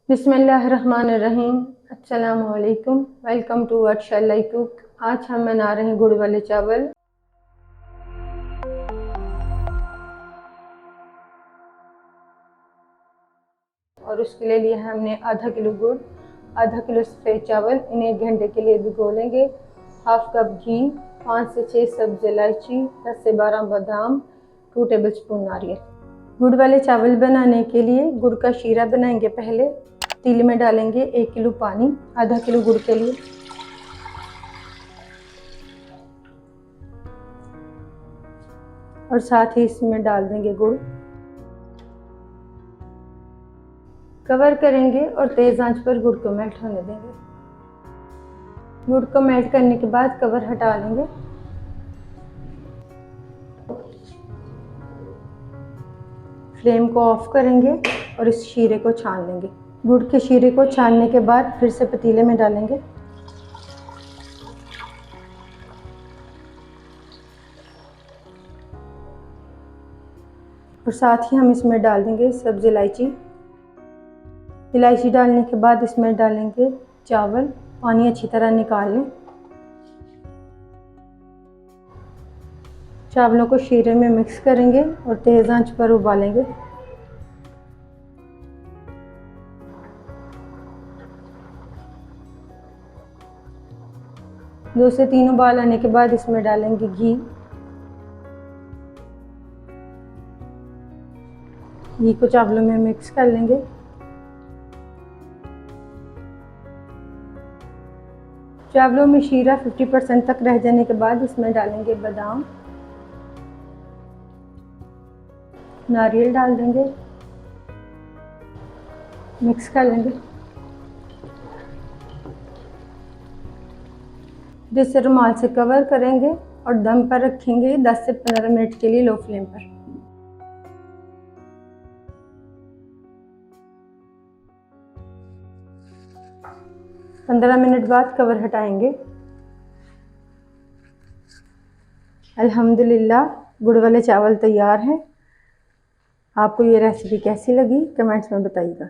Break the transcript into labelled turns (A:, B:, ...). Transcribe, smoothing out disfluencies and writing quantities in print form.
A: बिस्मिल्लाहिर्रहमानिर्रहीम। अस्सलामु अलैकुम। Welcome to what shall I cook. आज हम बना रहे हैं गुड़ वाले चावल। और उसके लिए लिया है हमने आधा किलो गुड़, आधा किलो सफ़ेद चावल। इन्हें 1 घंटे के लिए भिगो लेंगे। हाफ कप घी, 5 से 6 सब्ज़ इलायची, 10 से 12 बादाम, 2 टेबलस्पून नारियल। गुड़ वाले चावल बनाने के लिए गुड़ का शीरा बनाएंगे। पहले पतीले में डालेंगे 1 किलो पानी, आधा किलो गुड़ के लिए। और साथ ही इसमें डाल देंगे गुड़। कवर करेंगे और तेज़ आंच पर गुड़ को मेल्ट होने देंगे। गुड़ को मेल्ट करने के बाद कवर हटा लेंगे। फ्लेम को ऑफ करेंगे और इस शीरे को छान लेंगे। गुड़ के शीरे को छानने के बाद फिर से पतीले में डालेंगे। और साथ ही हम इसमें डाल देंगे सब्ज़ इलायची। इलायची डालने के बाद इसमें डालेंगे चावल। पानी अच्छी तरह निकाल लें। चावलों को शीरे में मिक्स करेंगे और तेज़ आंच पर उबालेंगे। दो से 3 उबाल आने के बाद इसमें डालेंगे घी। घी को चावलों में मिक्स कर लेंगे। चावलों में शीरा 50% तक रह जाने के बाद इसमें डालेंगे बादाम, नारियल डाल देंगे, मिक्स कर लेंगे। जिससे रुमाल से कवर करेंगे और दम पर रखेंगे 10 से 15 मिनट के लिए लो फ्लेम पर। 15 मिनट बाद कवर हटाएंगे। अल्हम्दुलिल्लाह गुड़ वाले चावल तैयार हैं। आपको ये रेसिपी कैसी लगी कमेंट्स में बताइएगा।